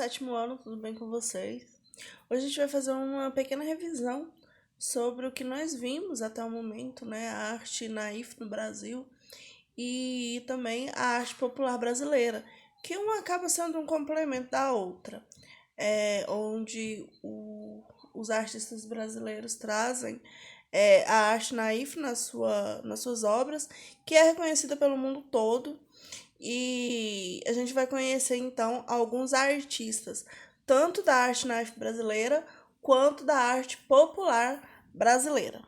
sétimo ano, tudo bem com vocês? Hoje a gente vai fazer uma pequena revisão sobre o que nós vimos até o momento, né? A arte naif no Brasil e também a arte popular brasileira, que uma acaba sendo um complemento da outra, onde os artistas brasileiros trazem a arte naif nas suas obras, que é reconhecida pelo mundo todo. E a gente vai conhecer então alguns artistas, tanto da arte naif brasileira quanto da arte popular brasileira.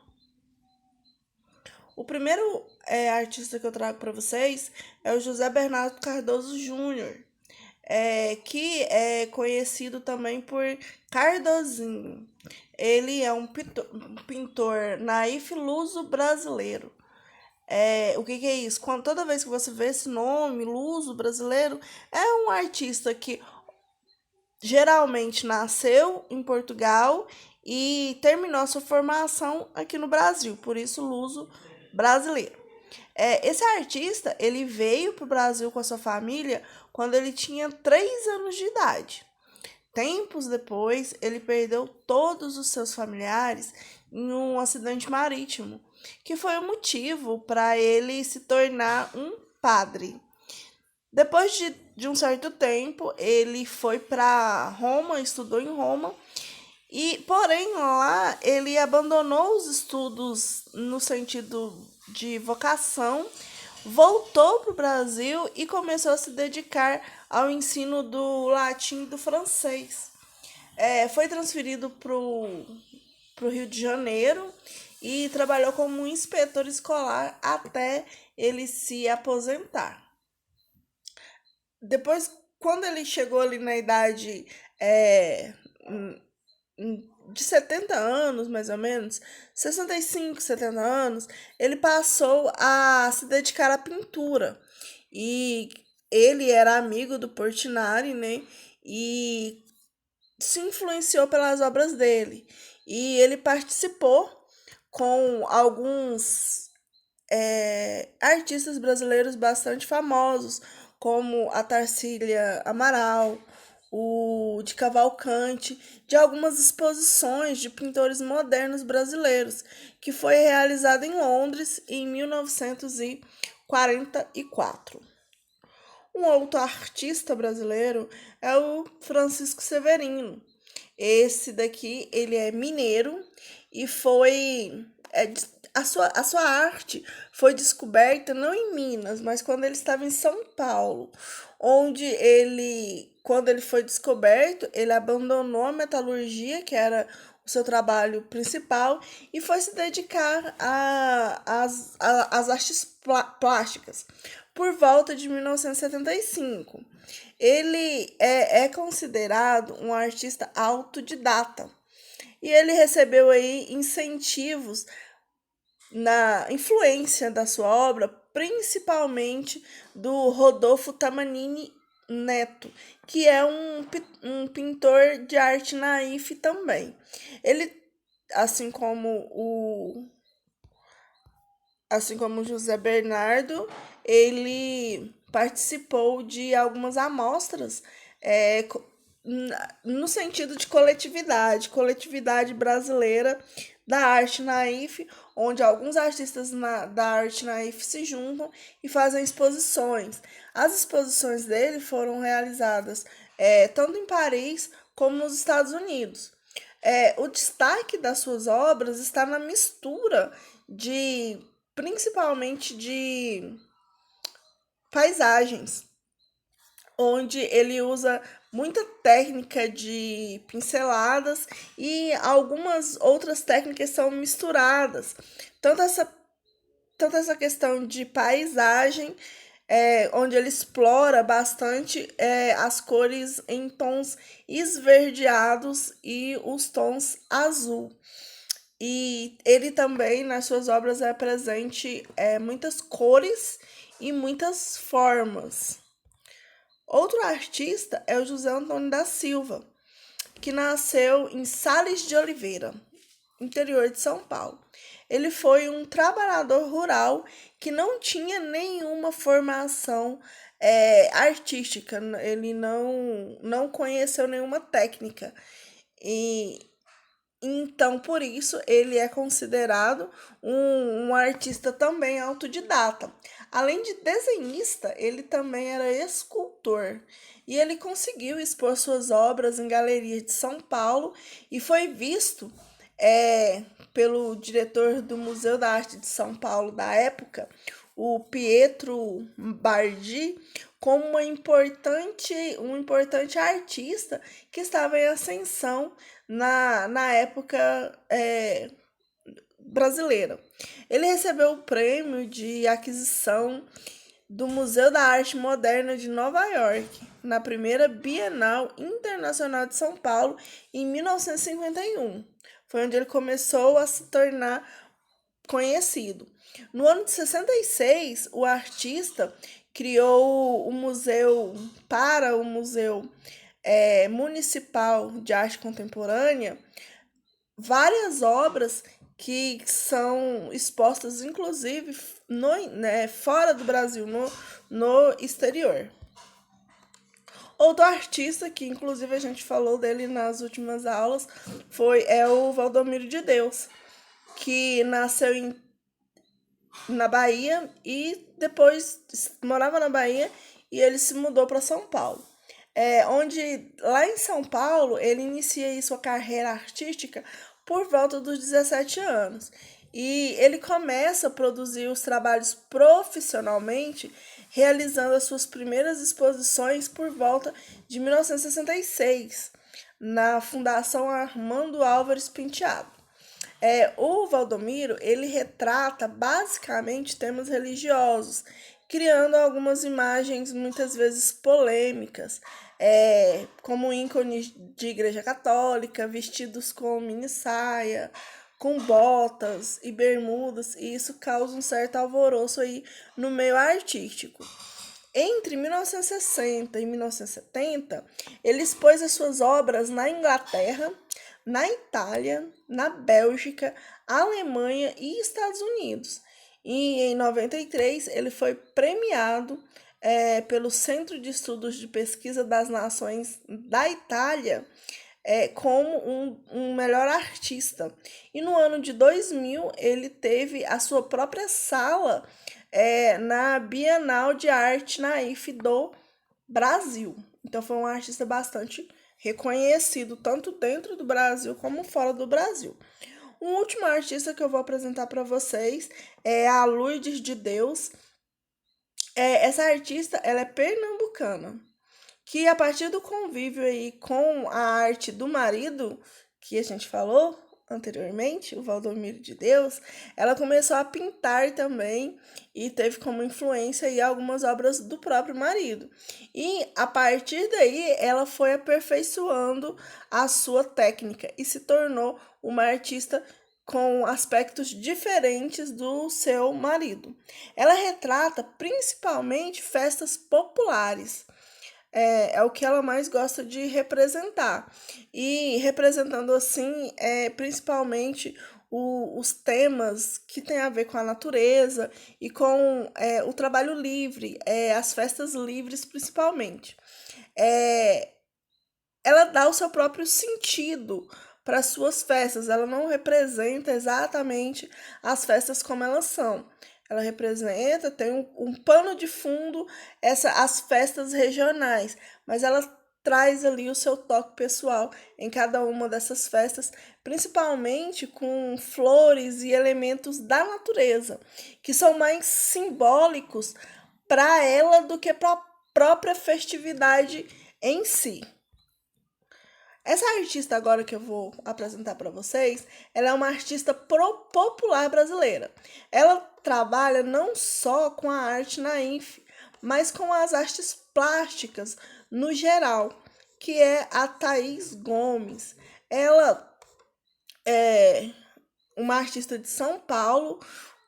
O primeiro artista que eu trago para vocês é o José Bernardo Cardoso Júnior, que é conhecido também por Cardozinho. Ele é um pintor naif luso brasileiro. O que é isso? Toda vez que você vê esse nome, luso brasileiro, é um artista que geralmente nasceu em Portugal e terminou a sua formação aqui no Brasil, por isso luso brasileiro. Esse artista, ele veio para o Brasil com a sua família quando ele tinha 3 anos de idade. Tempos depois, ele perdeu todos os seus familiares em um acidente marítimo, que foi o motivo para ele se tornar um padre. Depois de um certo tempo, ele foi para Roma, estudou em Roma, porém lá ele abandonou os estudos no sentido de vocação, voltou para o Brasil e começou a se dedicar ao ensino do latim e do francês. Foi transferido para o Rio de Janeiro e trabalhou como um inspetor escolar até ele se aposentar. Depois, quando ele chegou ali na idade de 70 anos, mais ou menos, 65, 70 anos, ele passou a se dedicar à pintura. E ele era amigo do Portinari, né? E se influenciou pelas obras dele. E ele participou com alguns artistas brasileiros bastante famosos, como a Tarsília Amaral, o de Cavalcante, de algumas exposições de pintores modernos brasileiros, que foi realizada em Londres em 1944. Um outro artista brasileiro é o Francisco Severino. Esse daqui, ele é mineiro e a sua arte foi descoberta não em Minas, mas quando ele estava em São Paulo, quando ele foi descoberto, ele abandonou a metalurgia, que era o seu trabalho principal, e foi se dedicar às artes plásticas por volta de 1975. Ele é considerado um artista autodidata e ele recebeu aí incentivos na influência da sua obra, principalmente do Rodolfo Tamanini Neto, que é um pintor de arte naif também. Ele, assim como o assim como José Bernardo, ele participou de algumas amostras no sentido de coletividade brasileira da arte naif, onde alguns artistas da arte naif se juntam e fazem exposições. As exposições dele foram realizadas tanto em Paris como nos Estados Unidos. O destaque das suas obras está na mistura de principalmente de paisagens, onde ele usa muita técnica de pinceladas e algumas outras técnicas são misturadas. Tanto essa, tanto essa questão de paisagem, onde ele explora bastante as cores em tons esverdeados e os tons azul. E ele também, nas suas obras, é presente muitas cores e muitas formas. Outro artista é o José Antônio da Silva, que nasceu em Sales de Oliveira, interior de São Paulo. ele foi um trabalhador rural que não tinha nenhuma formação artística, ele não conheceu nenhuma técnica. E então, por isso, ele é considerado um artista também autodidata. Além de desenhista, ele também era escultor. E ele conseguiu expor suas obras em galerias de São Paulo e foi visto é, pelo diretor do Museu da Arte de São Paulo da época, o Pietro Bardi, como um importante artista que estava em ascensão na época brasileira. Ele recebeu o prêmio de aquisição do Museu da Arte Moderna de Nova York, na primeira Bienal Internacional de São Paulo, em 1951. Foi onde ele começou a se tornar conhecido. No ano de 66, o artista criou o Museu Municipal de Arte Contemporânea, várias obras que são expostas, inclusive, fora do Brasil, no exterior. Outro artista, que inclusive a gente falou dele nas últimas aulas, é o Valdomiro de Deus, que nasceu na Bahia e depois morava na Bahia e ele se mudou para São Paulo. Onde lá em São Paulo ele inicia aí sua carreira artística por volta dos 17 anos. E ele começa a produzir os trabalhos profissionalmente, realizando as suas primeiras exposições por volta de 1966, na Fundação Armando Álvares Penteado. O Valdomiro, ele retrata basicamente temas religiosos, criando algumas imagens muitas vezes polêmicas, como ícones de igreja católica, vestidos com mini saia, com botas e bermudas, e isso causa um certo alvoroço aí no meio artístico. Entre 1960 e 1970, ele expôs as suas obras na Inglaterra, na Itália, na Bélgica, Alemanha e Estados Unidos. E em 93 ele foi premiado pelo Centro de Estudos de Pesquisa das Nações da Itália como um melhor artista. E no ano de 2000 ele teve a sua própria sala na Bienal de Arte Naif do Brasil. Então foi um artista bastante reconhecido, tanto dentro do Brasil como fora do Brasil. Um último artista que eu vou apresentar para vocês é a Lourdes de Deus. Essa artista, ela é pernambucana, que a partir do convívio aí com a arte do marido, que a gente falou anteriormente, o Valdomiro de Deus, ela começou a pintar também e teve como influência aí algumas obras do próprio marido. E a partir daí ela foi aperfeiçoando a sua técnica e se tornou uma artista com aspectos diferentes do seu marido. Ela retrata principalmente festas populares, é o que ela mais gosta de representar. E representando assim, principalmente os temas que têm a ver com a natureza e com o trabalho livre, as festas livres principalmente. É, Ela dá o seu próprio sentido para as suas festas, ela não representa exatamente as festas como elas são. Ela representa, tem um pano de fundo, as festas regionais, mas ela traz ali o seu toque pessoal em cada uma dessas festas, principalmente com flores e elementos da natureza, que são mais simbólicos para ela do que para a própria festividade em si. Essa artista agora que eu vou apresentar para vocês, ela é uma artista popular brasileira. Ela trabalha não só com a arte naif, mas com as artes plásticas no geral, que é a Thaís Gomes. Ela é uma artista de São Paulo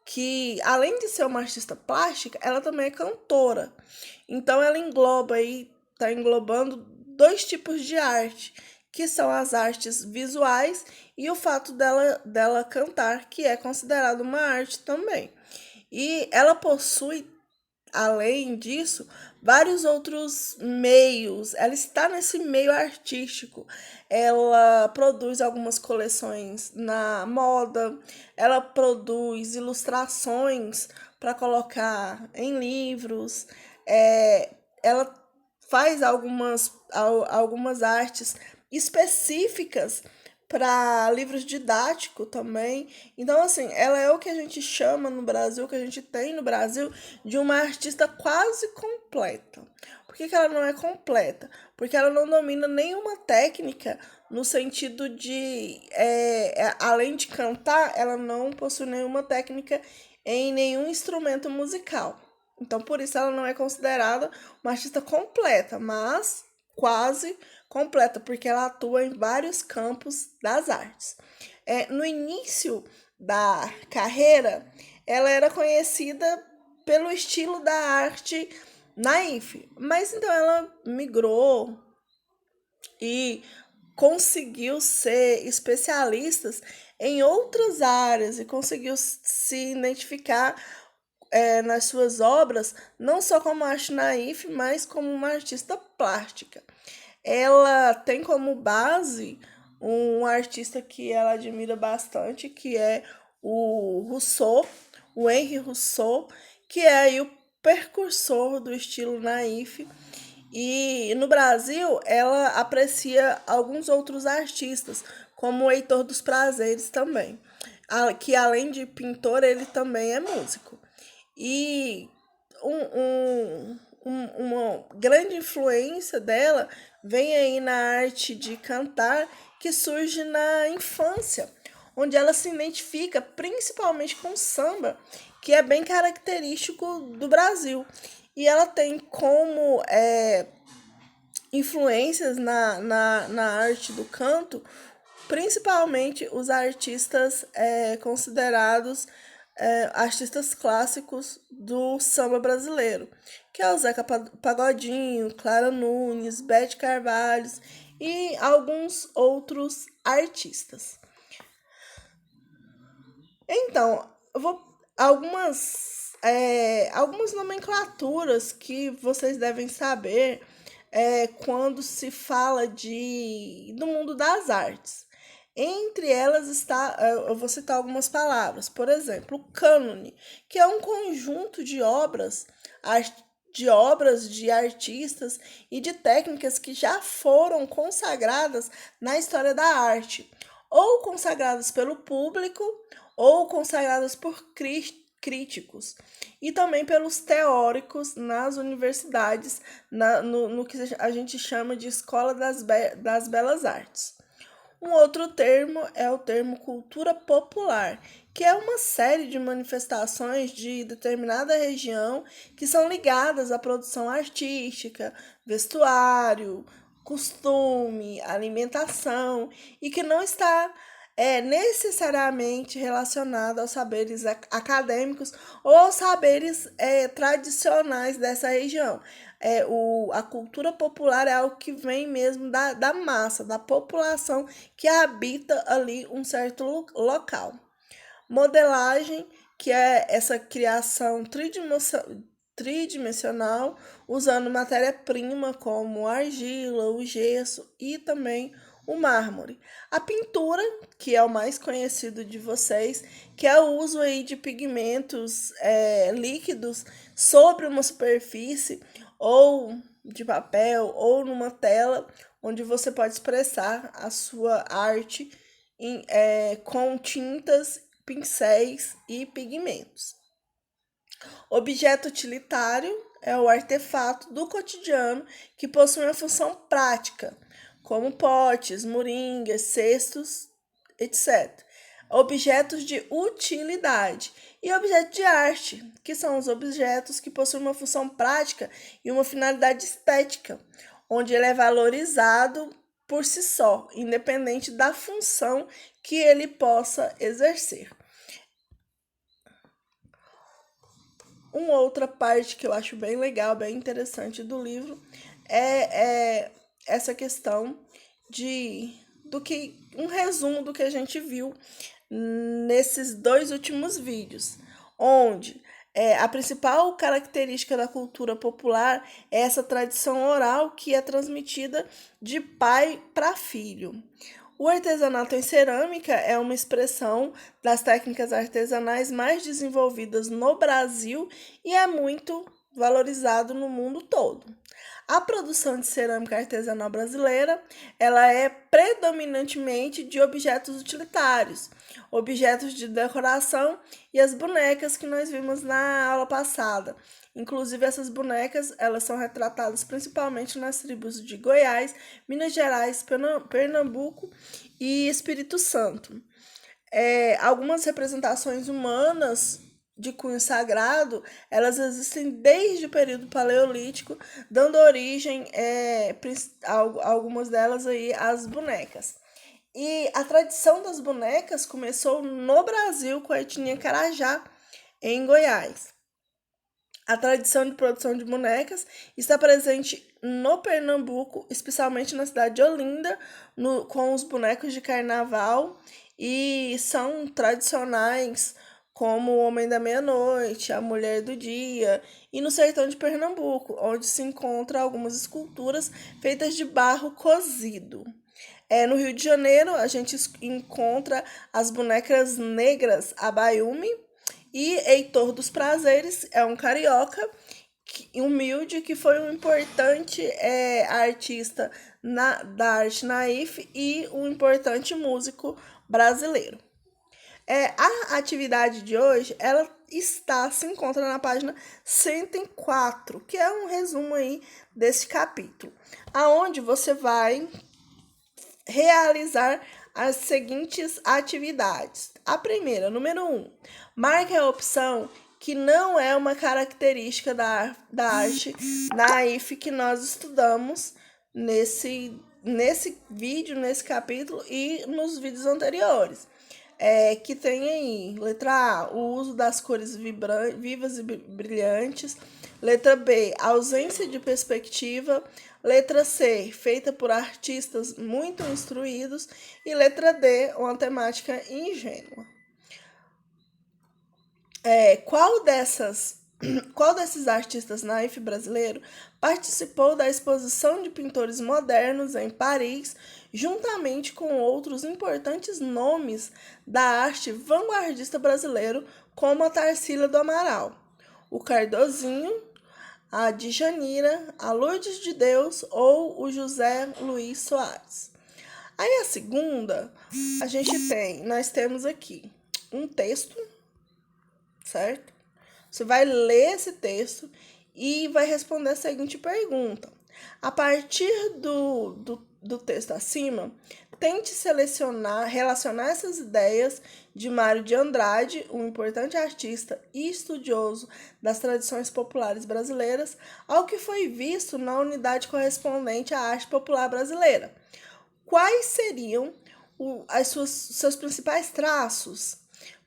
que, além de ser uma artista plástica, ela também é cantora. Então ela engloba aí, está englobando dois tipos de arte, que são as artes visuais, e o fato dela cantar, que é considerado uma arte também. E ela possui, além disso, vários outros meios. Ela está nesse meio artístico. Ela produz algumas coleções na moda, ela produz ilustrações para colocar em livros, ela faz algumas artes específicas para livros didáticos também. Então, assim, ela é o que a gente chama no Brasil, o que a gente tem no Brasil, de uma artista quase completa. Por que ela não é completa? Porque ela não domina nenhuma técnica no sentido de, além de cantar, ela não possui nenhuma técnica em nenhum instrumento musical. Então, por isso, ela não é considerada uma artista completa, mas quase completa, porque ela atua em vários campos das artes. No início da carreira, ela era conhecida pelo estilo da arte naif, mas então ela migrou e conseguiu ser especialista em outras áreas e conseguiu se identificar nas suas obras, não só como arte naif, mas como uma artista plástica. Ela tem como base um artista que ela admira bastante, que é o Rousseau, o Henri Rousseau, que é aí o precursor do estilo naif. E no Brasil, ela aprecia alguns outros artistas, como o Heitor dos Prazeres também, que além de pintor, ele também é músico. E uma grande influência dela vem aí na arte de cantar, que surge na infância, onde ela se identifica principalmente com o samba, que é bem característico do Brasil. E ela tem como influências na arte do canto, principalmente os artistas considerados artistas clássicos do samba brasileiro, que é o Zeca Pagodinho, Clara Nunes, Bete Carvalho e alguns outros artistas. Então, eu vou algumas nomenclaturas que vocês devem saber quando se fala do mundo das artes. Entre elas está, eu vou citar algumas palavras, por exemplo, o cânone, que é um conjunto de obras de artistas e de técnicas que já foram consagradas na história da arte, ou consagradas pelo público, ou consagradas por críticos, e também pelos teóricos nas universidades, no que a gente chama de Escola das Belas Artes. Um outro termo é o termo cultura popular, que é uma série de manifestações de determinada região que são ligadas à produção artística, vestuário, costume, alimentação, e que não está necessariamente relacionada aos saberes acadêmicos ou aos saberes tradicionais dessa região. A cultura popular é algo que vem mesmo da massa, da população que habita ali um certo local. Modelagem, que é essa criação tridimensional, usando matéria-prima como a argila, o gesso e também o mármore. A pintura, que é o mais conhecido de vocês, que é o uso aí de pigmentos líquidos sobre uma superfície ou de papel ou numa tela, onde você pode expressar a sua arte com tintas, pincéis e pigmentos. Objeto utilitário é o artefato do cotidiano que possui uma função prática, como potes, moringas, cestos, etc. Objetos de utilidade e objetos de arte, que são os objetos que possuem uma função prática e uma finalidade estética, onde ele é valorizado por si só, independente da função que ele possa exercer. Uma outra parte que eu acho bem legal, bem interessante do livro é essa questão de do que um resumo do que a gente viu nesses dois últimos vídeos, onde a principal característica da cultura popular é essa tradição oral que é transmitida de pai para filho. O artesanato em cerâmica é uma expressão das técnicas artesanais mais desenvolvidas no Brasil e é muito valorizado no mundo todo. A produção de cerâmica artesanal brasileira, ela é predominantemente de objetos utilitários, objetos de decoração e as bonecas que nós vimos na aula passada. Inclusive essas bonecas, elas são retratadas principalmente nas tribos de Goiás, Minas Gerais, Pernambuco e Espírito Santo. Algumas representações humanas de cunho sagrado, elas existem desde o período paleolítico, dando origem, algumas delas aí, às bonecas. E a tradição das bonecas começou no Brasil com a etnia Carajá, em Goiás. A tradição de produção de bonecas está presente no Pernambuco, especialmente na cidade de Olinda, com os bonecos de carnaval, e são tradicionais como o Homem da Meia-Noite, a Mulher do Dia, e no sertão de Pernambuco, onde se encontram algumas esculturas feitas de barro cozido. No Rio de Janeiro, a gente encontra as bonecas negras Abayumi, e Heitor dos Prazeres é um carioca humilde que foi um importante artista da arte naif e um importante músico brasileiro. A atividade de hoje, ela se encontra na página 104, que é um resumo aí desse capítulo, aonde você vai realizar as seguintes atividades. A primeira, número 1, marque a opção que não é uma característica da arte naif que nós estudamos nesse vídeo, nesse capítulo e nos vídeos anteriores. Que tem aí, letra A, o uso das cores vivas e brilhantes. Letra B, ausência de perspectiva. Letra C, feita por artistas muito instruídos. E letra D, uma temática ingênua. Qual desses artistas naif brasileiro participou da exposição de pintores modernos em Paris, juntamente com outros importantes nomes da arte vanguardista brasileiro, como a Tarsila do Amaral, o Cardozinho, a Djanira, a Lourdes de Deus ou o José Luiz Soares? Aí a segunda, nós temos aqui um texto, certo? Você vai ler esse texto e vai responder a seguinte pergunta. A partir do texto acima, tente relacionar essas ideias de Mário de Andrade, um importante artista e estudioso das tradições populares brasileiras, ao que foi visto na unidade correspondente à arte popular brasileira. Quais seriam seus principais traços?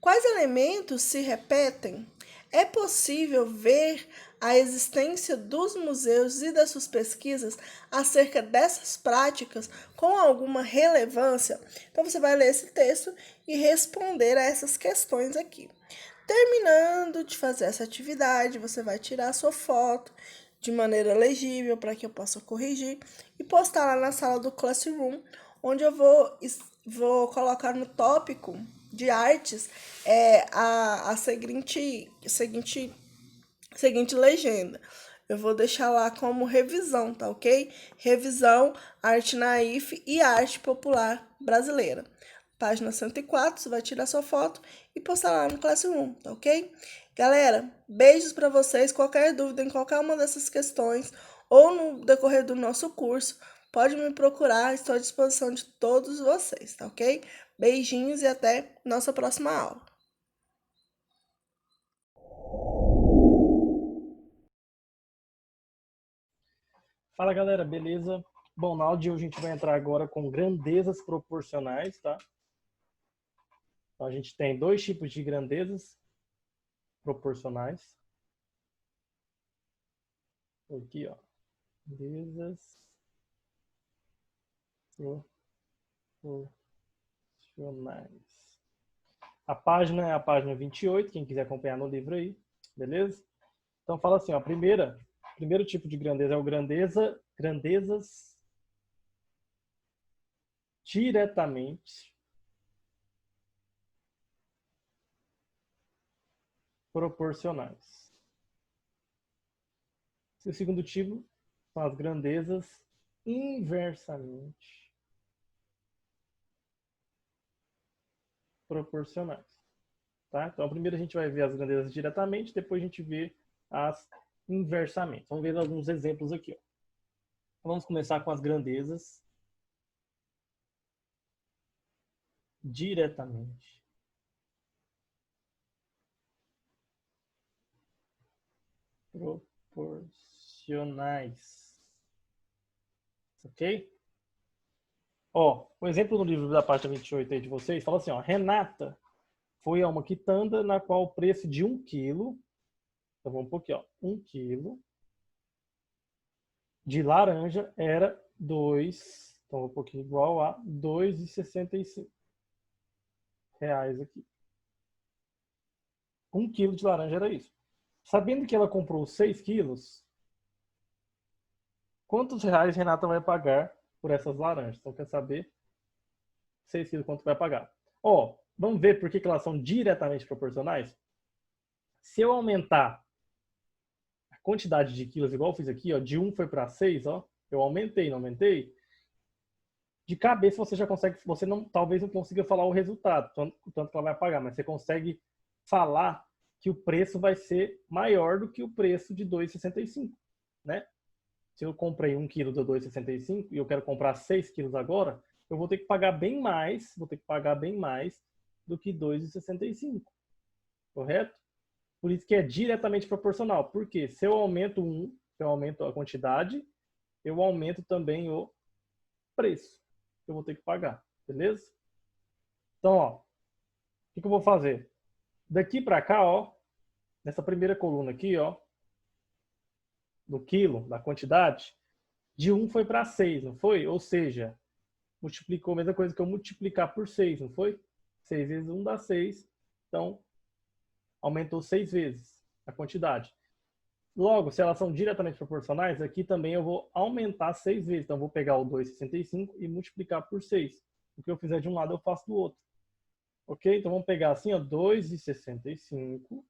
Quais elementos se repetem? É possível ver a existência dos museus e das suas pesquisas acerca dessas práticas com alguma relevância? Então, você vai ler esse texto e responder a essas questões aqui. Terminando de fazer essa atividade, você vai tirar a sua foto de maneira legível para que eu possa corrigir e postar lá na sala do Classroom, onde eu vou colocar no tópico de artes a seguinte legenda. Eu vou deixar lá como revisão, tá ok? Revisão, arte naif e arte popular brasileira. Página 104, você vai tirar sua foto e postar lá no Classroom, tá ok? Galera, beijos para vocês. Qualquer dúvida em qualquer uma dessas questões ou no decorrer do nosso curso, pode me procurar, estou à disposição de todos vocês, tá ok? Beijinhos e até nossa próxima aula. Fala galera, beleza? Bom, na aula de hoje a gente vai entrar agora com grandezas proporcionais, tá? Então a gente tem dois tipos de grandezas proporcionais. Aqui, ó. Grandezas proporcionais. A página é a página 28, quem quiser acompanhar no livro aí, beleza? Então fala assim, ó, primeiro tipo de grandeza é o grandezas diretamente proporcionais. O segundo tipo são as grandezas inversamente proporcionais. Tá? Então, primeiro a gente vai ver as grandezas diretamente, depois a gente vê as inversamente. Vamos ver alguns exemplos aqui. Ó. Vamos começar com as grandezas diretamente proporcionais. Ok? Ó, o exemplo no livro da página 28 aí de vocês fala assim, ó, Renata foi a uma quitanda na qual o preço de 1 quilo, então vamos por aqui, ó, 1 quilo de laranja era 2, então vou pôr aqui igual a 2,65 reais aqui. 1 quilo de laranja era isso. Sabendo que ela comprou 6 quilos, quantos reais Renata vai pagar por essas laranjas? Então, quer saber 6 quilos quanto vai pagar? Ó, vamos ver por que elas são diretamente proporcionais? Se eu aumentar a quantidade de quilos, igual eu fiz aqui, ó, de 1 foi para 6, ó, eu aumentei, não aumentei? De cabeça você já consegue, você não, talvez não consiga falar o resultado, o tanto que ela vai pagar, mas você consegue falar que o preço vai ser maior do que o preço de 2,65, né? Se eu comprei 1 quilo de 2,65 e eu quero comprar 6 quilos agora, eu vou ter que pagar bem mais, do que 2,65, correto? Por isso que é diretamente proporcional. Porque se eu aumento se eu aumento a quantidade, eu aumento também o preço que eu vou ter que pagar, beleza? Então, ó, o que eu vou fazer? Daqui para cá, ó, nessa primeira coluna aqui, ó, do quilo, da quantidade, de 1 foi para 6, não foi? Ou seja, multiplicou a mesma coisa que eu multiplicar por 6, não foi? 6 vezes 1 dá 6, então aumentou 6 vezes a quantidade. Logo, se elas são diretamente proporcionais, aqui também eu vou aumentar 6 vezes. Então, eu vou pegar o 2,65 e multiplicar por 6. O que eu fizer de um lado, eu faço do outro. Ok? Então, vamos pegar assim, ó, 2,65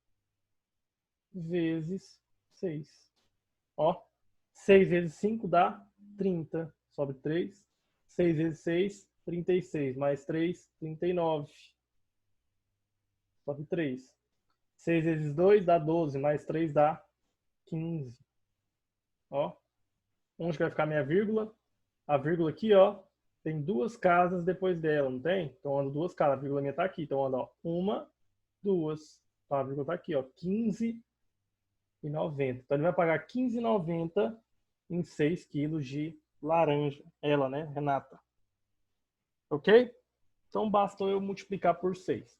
vezes 6. Ó, 6 vezes 5 dá 30. Sobe 3. 6 vezes 6, 36. Mais 3, 39. Sobe 3. 6 vezes 2 dá 12. Mais 3 dá 15. Ó. Onde que vai ficar minha vírgula? A vírgula aqui, ó, tem 2 casas depois dela, não tem? Então, ando 2 casas. A vírgula minha tá aqui. Então, ando, ó, 1, 2. Então, a vírgula tá aqui, ó, 15,90. Então, ele vai pagar 15,90 em 6 quilos de laranja. Ela, né, Renata? Ok? Então, basta eu multiplicar por 6.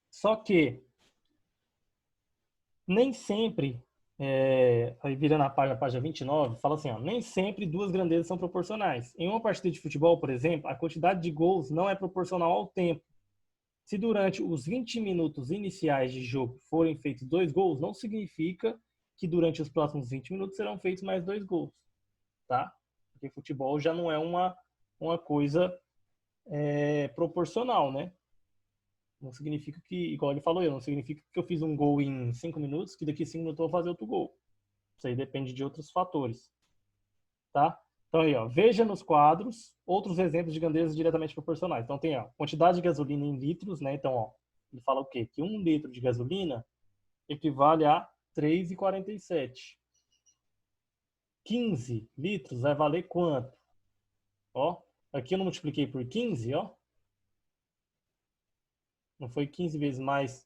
Só que nem sempre, aí virando a página 29, fala assim, ó, nem sempre duas grandezas são proporcionais. Em uma partida de futebol, por exemplo, a quantidade de gols não é proporcional ao tempo. Se durante os 20 minutos iniciais de jogo forem feitos 2 gols, não significa que durante os próximos 20 minutos serão feitos mais 2 gols, tá? Porque futebol já não é uma coisa proporcional, né? Não significa que, igual ele falou, não significa que eu fiz um gol em 5 minutos, que daqui a 5 minutos eu vou fazer outro gol. Isso aí depende de outros fatores, tá? Então aí, ó, veja nos quadros outros exemplos de grandezas diretamente proporcionais. Então tem, ó, quantidade de gasolina em litros, né? Então, ó, ele fala o quê? Que 1 litro de gasolina equivale a 3,47. 15 litros vai valer quanto? Ó, aqui eu não multipliquei por 15, ó. Não foi 15 vezes mais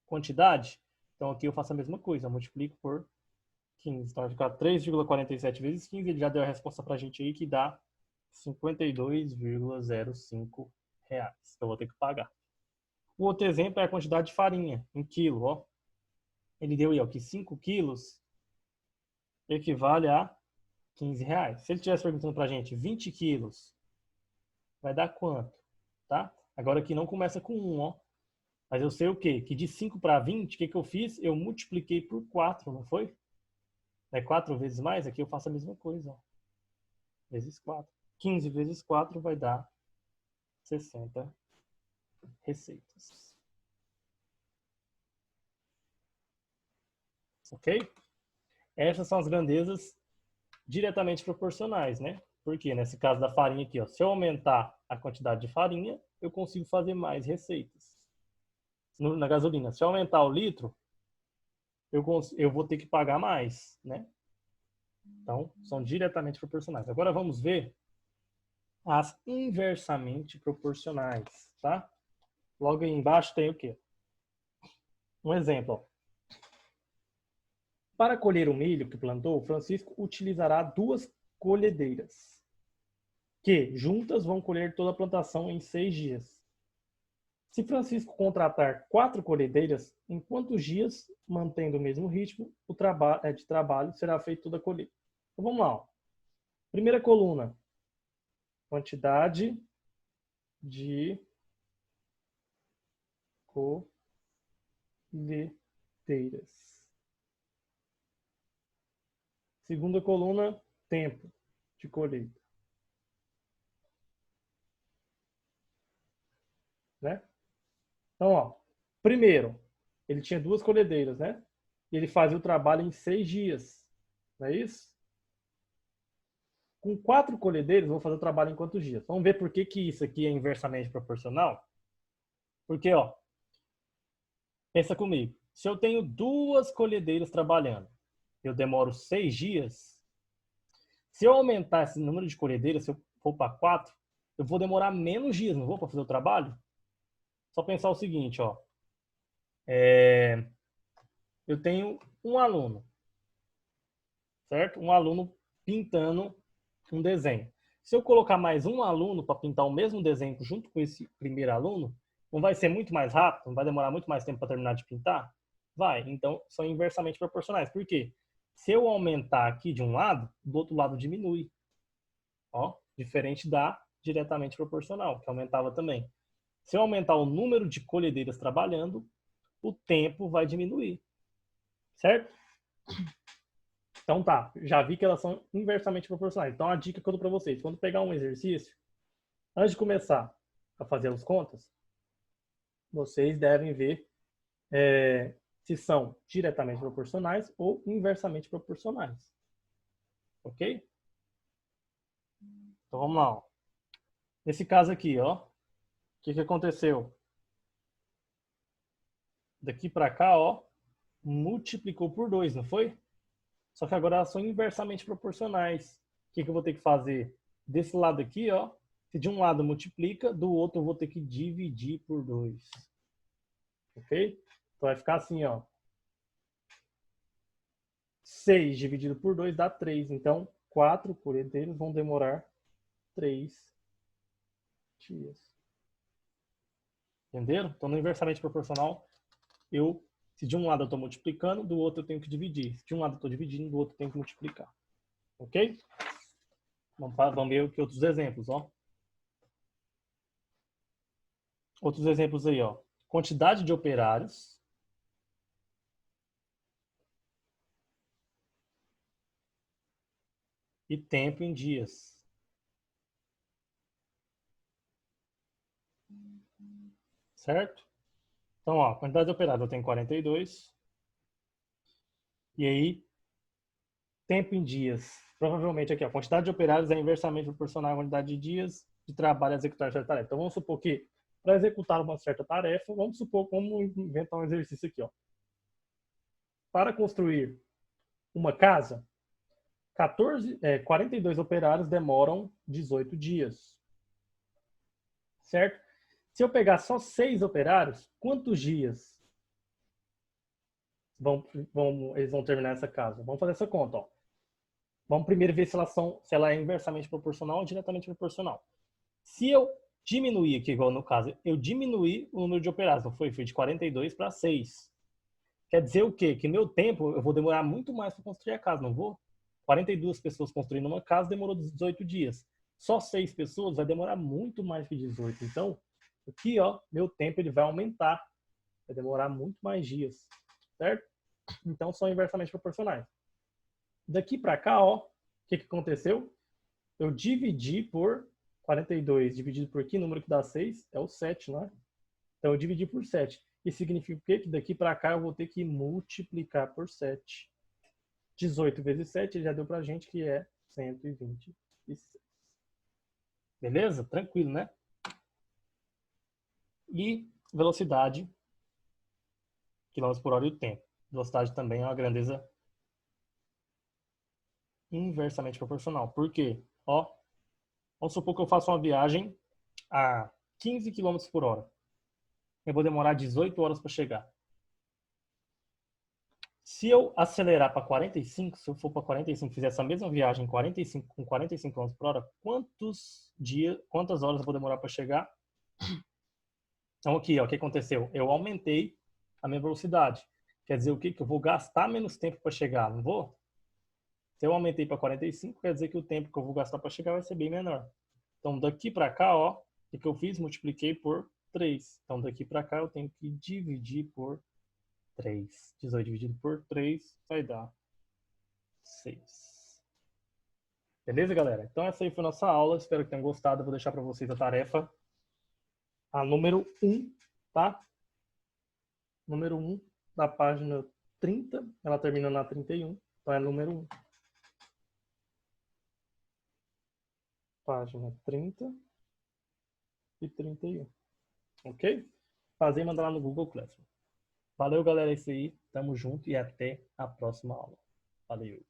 quantidade? Então aqui eu faço a mesma coisa, eu multiplico por 15. Então vai ficar 3,47 vezes 15, ele já deu a resposta pra gente aí que dá 52,05 reais. Que eu vou ter que pagar. O outro exemplo é a quantidade de farinha em quilo, ó. Ele deu aí, ó, que 5 quilos equivale a R$15. Se ele estivesse perguntando pra gente 20 quilos, vai dar quanto? Tá? Agora aqui não começa com 1, ó. Mas eu sei o quê? Que de 5 para 20, o que eu fiz? Eu multipliquei por 4, não foi? É 4 vezes mais? Aqui eu faço a mesma coisa, ó. Vezes 4. 15 vezes 4 vai dar 60 receitas. Ok? Essas são as grandezas diretamente proporcionais, né? Porque nesse caso da farinha aqui, ó, se eu aumentar a quantidade de farinha, eu consigo fazer mais receitas. Na gasolina, se eu aumentar o litro, eu vou ter que pagar mais, né? Então, são diretamente proporcionais. Agora vamos ver as inversamente proporcionais, tá? Logo aí embaixo tem o quê? Um exemplo, ó. Para colher o milho que plantou, Francisco utilizará 2 colhedeiras, que juntas vão colher toda a plantação em 6 dias. Se Francisco contratar 4 colhedeiras, em quantos dias, mantendo o mesmo ritmo, o de trabalho será feito toda a colheita? Então vamos lá. Ó. Primeira coluna, quantidade de colhedeiras. Segunda coluna, tempo de colheita. Né? Então, ó, primeiro, ele tinha 2 colhedeiras, né? E ele fazia o trabalho em 6 dias. Não é isso? Com 4 colhedeiras, vou fazer o trabalho em quantos dias? Vamos ver por que isso aqui é inversamente proporcional? Porque, ó, pensa comigo. Se eu tenho 2 colhedeiras trabalhando, eu demoro 6 dias. Se eu aumentar esse número de colhedeiras, se eu for para 4, eu vou demorar menos dias, não vou, para fazer o trabalho? Só pensar o seguinte, ó. Eu tenho um aluno, certo? Um aluno pintando um desenho. Se eu colocar mais um aluno para pintar o mesmo desenho junto com esse primeiro aluno, não vai ser muito mais rápido? Não vai demorar muito mais tempo para terminar de pintar? Vai. Então, são inversamente proporcionais. Por quê? Se eu aumentar aqui de um lado, do outro lado diminui. Ó, diferente da diretamente proporcional, que aumentava também. Se eu aumentar o número de colhedeiras trabalhando, o tempo vai diminuir. Certo? Então tá, já vi que elas são inversamente proporcionais. Então a dica que eu dou para vocês, quando pegar um exercício, antes de começar a fazer as contas, vocês devem ver se são diretamente proporcionais ou inversamente proporcionais. Ok? Então vamos lá. Ó. Nesse caso aqui, ó, o que aconteceu? Daqui para cá, ó, multiplicou por 2, não foi? Só que agora elas são inversamente proporcionais. O que eu vou ter que fazer? Desse lado aqui, ó, se de um lado multiplica, do outro eu vou ter que dividir por 2. Ok? Então vai ficar assim, ó. 6 dividido por 2 dá 3. Então, 4 colhedeiras vão demorar 3 dias. Entenderam? Então, no inversamente proporcional, se de um lado eu estou multiplicando, do outro eu tenho que dividir. Se de um lado eu estou dividindo, do outro eu tenho que multiplicar. Ok? Vamos ver aqui outros exemplos, ó. Outros exemplos aí, ó. Quantidade de operários. E tempo em dias. Certo? Então, ó, quantidade de operários eu tenho 42. E aí, tempo em dias. Provavelmente aqui, a quantidade de operários é inversamente proporcional à quantidade de dias de trabalho a executar certa tarefa. Então, vamos supor que, para executar uma certa tarefa, vamos inventar um exercício aqui, ó. Para construir uma casa, 42 operários demoram 18 dias. Certo? Se eu pegar só 6 operários, quantos dias eles vão terminar essa casa? Vamos fazer essa conta, ó. Vamos primeiro ver se ela é inversamente proporcional ou diretamente proporcional. Se eu diminuir aqui, igual no caso, eu diminuir o número de operários, não foi? Foi de 42 para 6. Quer dizer o quê? Que meu tempo, eu vou demorar muito mais para construir a casa, não vou? 42 pessoas construindo uma casa demorou 18 dias. Só 6 pessoas vai demorar muito mais que 18. Então, aqui, ó, meu tempo ele vai aumentar. Vai demorar muito mais dias, certo? Então, são inversamente proporcionais. Daqui para cá, ó, o que aconteceu? Eu dividi por 42, dividido por que número que dá 6? É o 7, não é? Então, eu dividi por 7. Isso significa o quê? Que daqui para cá eu vou ter que multiplicar por 7. 18 vezes 7 já deu pra gente que é 126. Beleza? Tranquilo, né? E velocidade, quilômetros por hora e o tempo. Velocidade também é uma grandeza inversamente proporcional. Por quê? Ó, vamos supor que eu faço uma viagem a 15 km por hora. Eu vou demorar 18 horas para chegar. Se eu acelerar para 45, se eu for para 45, fizer essa mesma viagem com 45 km por hora, quantas horas eu vou demorar para chegar? Então aqui, ó, o que aconteceu? Eu aumentei a minha velocidade. Quer dizer o quê? Que eu vou gastar menos tempo para chegar, não vou? Se eu aumentei para 45, quer dizer que o tempo que eu vou gastar para chegar vai ser bem menor. Então daqui para cá, ó, o que eu fiz? Multipliquei por 3. Então daqui para cá eu tenho que dividir por 3. 18 dividido por 3 vai dar 6. Beleza, galera? Então essa aí foi a nossa aula. Espero que tenham gostado. Eu vou deixar para vocês a tarefa. A número 1, tá? Número 1 da página 30. Ela termina na 31. Então é número 1. Página 30 e 31. Ok? Fazer e mandar lá no Google Classroom. Valeu, galera. É isso aí. Tamo junto e até a próxima aula. Valeu.